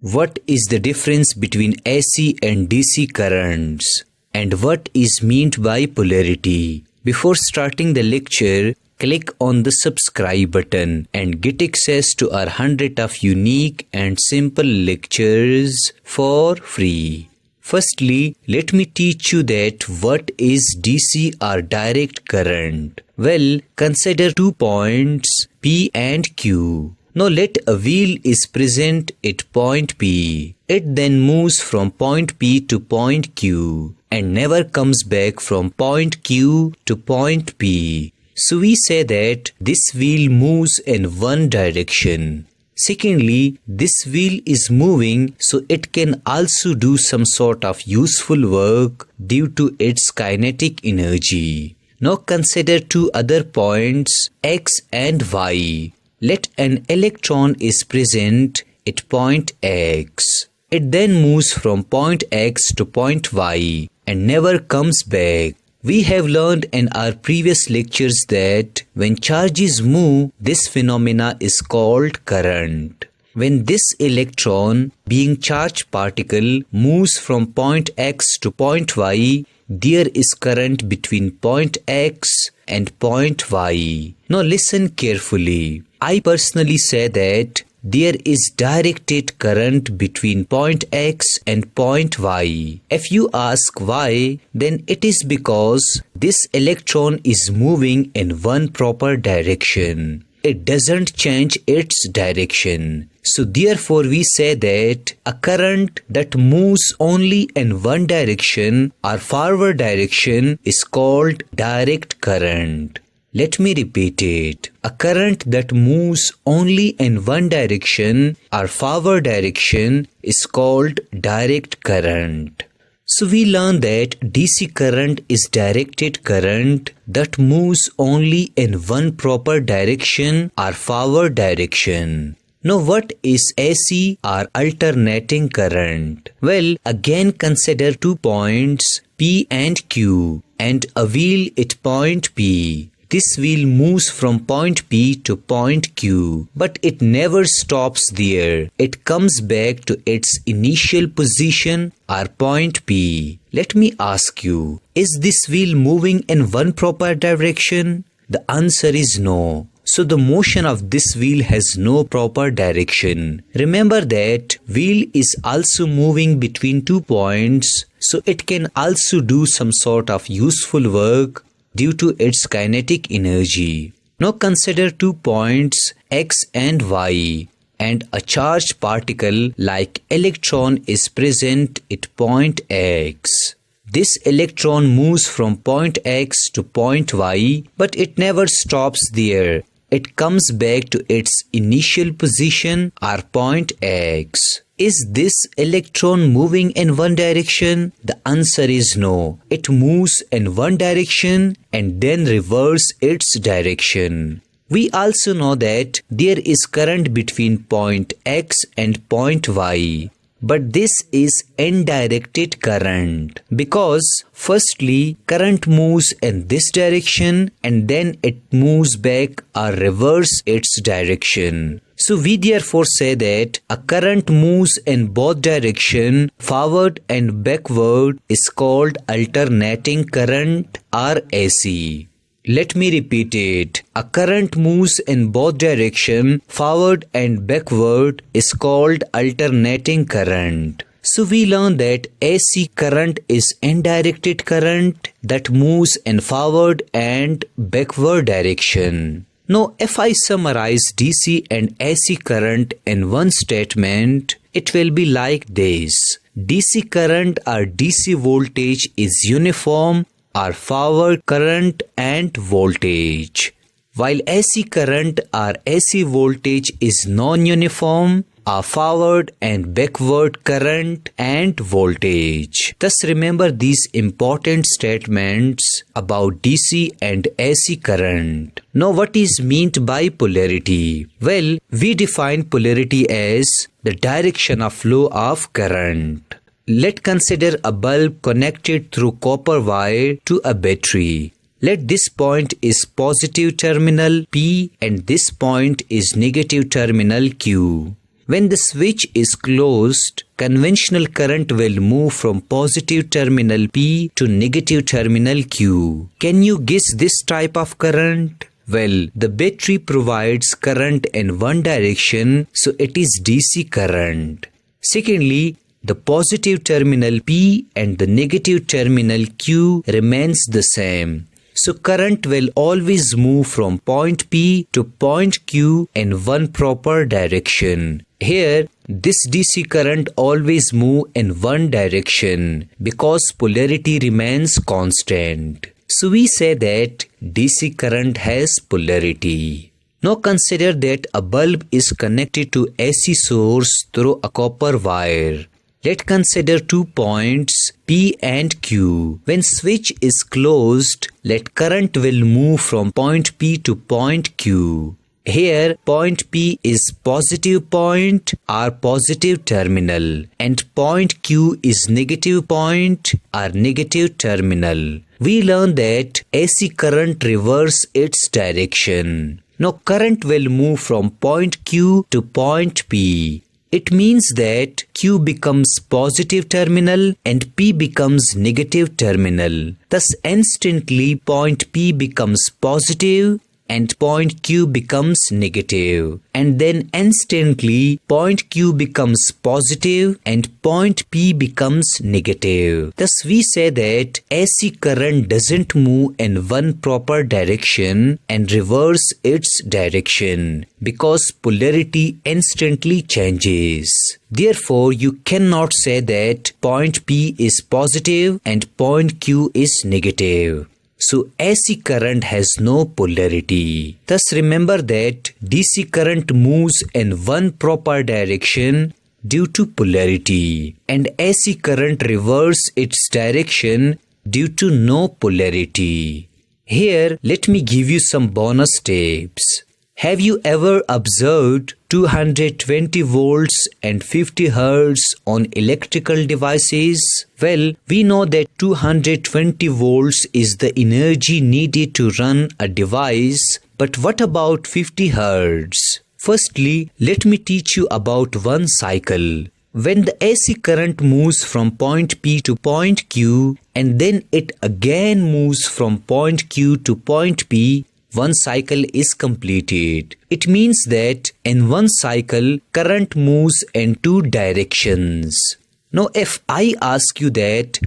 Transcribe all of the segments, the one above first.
What is the difference between AC and DC currents? And what is meant by polarity? Before starting the lecture, click on the subscribe button and get access to our 100 of unique and simple lectures for free. Firstly, let me teach you that what is DC or direct current. Well, consider 2 points P and Q. Now let a wheel is present at point P. It then moves from point P to point Q and never comes back from point Q to point P. So we say that this wheel moves in one direction. Secondly, this wheel is moving, so it can also do some sort of useful work due to its kinetic energy. Now consider 2 other points X and Y. Let an electron is present at point X. It then moves from point X to point Y and never comes back. We have learned in our previous lectures that when charges move, this phenomena is called current. When this electron, being charged particle, moves from point X to point Y, there is current between point X and point Y. Now listen carefully. I personally say that there is directed current between point X and point Y. If you ask why, then it is because this electron is moving in one proper direction. It doesn't change its direction. So therefore we say that a current that moves only in one direction or forward direction is called direct current. Let me repeat it. A current that moves only in one direction or forward direction is called direct current. So we learn that DC current is directed current that moves only in one proper direction or forward direction. Now what is AC or alternating current? Well, again consider 2 points P and Q and a wheel at point P. This wheel moves from point P to point Q, but it never stops there. It comes back to its initial position or point P. Let me ask you, is this wheel moving in one proper direction? The answer is no. So the motion of this wheel has no proper direction. Remember that wheel is also moving between 2 points, so it can also do some sort of useful work due to its kinetic energy. Now consider 2 points X and Y and a charged particle like electron is present at point X. This electron moves from point X to point Y, but it never stops there. It comes back to its initial position or point X. Is this electron moving in one direction? The answer is no. It moves in one direction and then reverses its direction. We also know that there is current between point X and point Y. But this is undirected current because firstly current moves in this direction and then it moves back or reverses its direction. So we therefore say that a current moves in both direction, forward and backward, is called alternating current or AC. Let me repeat it. A current moves in both direction, forward and backward, is called alternating current. So we learn that AC current is undirected current that moves in forward and backward direction. Now if I summarize DC and AC current in one statement, it will be like this. DC current or DC voltage is uniform or forward current and voltage, while AC current or AC voltage is non-uniform or forward and backward current and voltage. Thus remember these important statements about DC and AC current. Now what is meant by polarity? Well, we define polarity as the direction of flow of current. Let's consider a bulb connected through copper wire to a battery. Let this point is positive terminal P and this point is negative terminal Q. When the switch is closed, conventional current will move from positive terminal P to negative terminal Q. Can you guess this type of current? Well, the battery provides current in one direction, so it is DC current. Secondly, the positive terminal P and the negative terminal Q remains the same. So current will always move from point P to point Q in one proper direction. Here, this DC current always move in one direction because polarity remains constant. So we say that DC current has polarity. Now consider that a bulb is connected to AC source through a copper wire. Let's consider 2 points P and Q. When switch is closed, let current will move from point P to point Q. Here, point P is positive point or positive terminal and point Q is negative point or negative terminal. We learn that AC current reverse its direction. Now current will move from point Q to point P. It means that Q becomes positive terminal and P becomes negative terminal. Thus instantly point P becomes positive and point Q becomes negative. And then instantly point Q becomes positive and point P becomes negative. Thus we say that AC current doesn't move in one proper direction and reverse its direction because polarity instantly changes. Therefore, you cannot say that point P is positive and point Q is negative. So AC current has no polarity. Thus remember that DC current moves in one proper direction due to polarity and AC current reverse its direction due to no polarity. Here, let me give you some bonus tips. Have you ever observed 220 volts and 50 Hz on electrical devices? Well, we know that 220 volts is the energy needed to run a device, but what about 50 Hz? Firstly, let me teach you about one cycle. When the AC current moves from point P to point Q and then it again moves from point Q to point P, one cycle is completed. It means that in one cycle, current moves in two directions. Now, if I ask you that,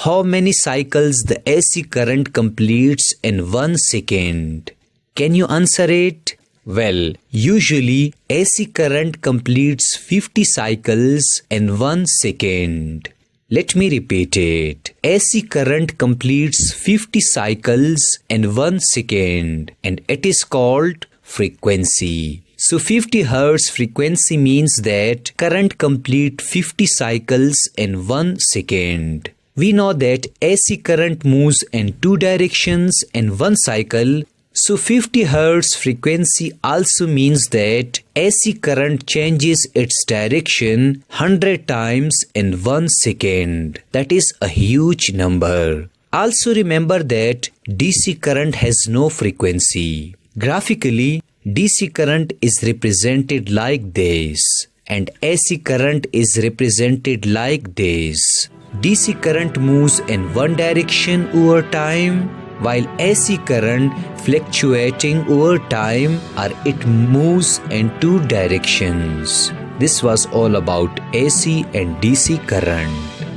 how many cycles the AC current completes in 1 second? Can you answer it? Well, usually AC current completes 50 cycles in 1 second. Let me repeat it. AC current completes 50 cycles in 1 second and it is called frequency. So 50 Hz frequency means that current complete 50 cycles in 1 second. We know that AC current moves in two directions in one cycle. So 50 Hz frequency also means that AC current changes its direction 100 times in 1 second. That is a huge number. Also remember that DC current has no frequency. Graphically, DC current is represented like this and AC current is represented like this. DC current moves in one direction over time, while AC current fluctuating over time or it moves in two directions. This was all about AC and DC current.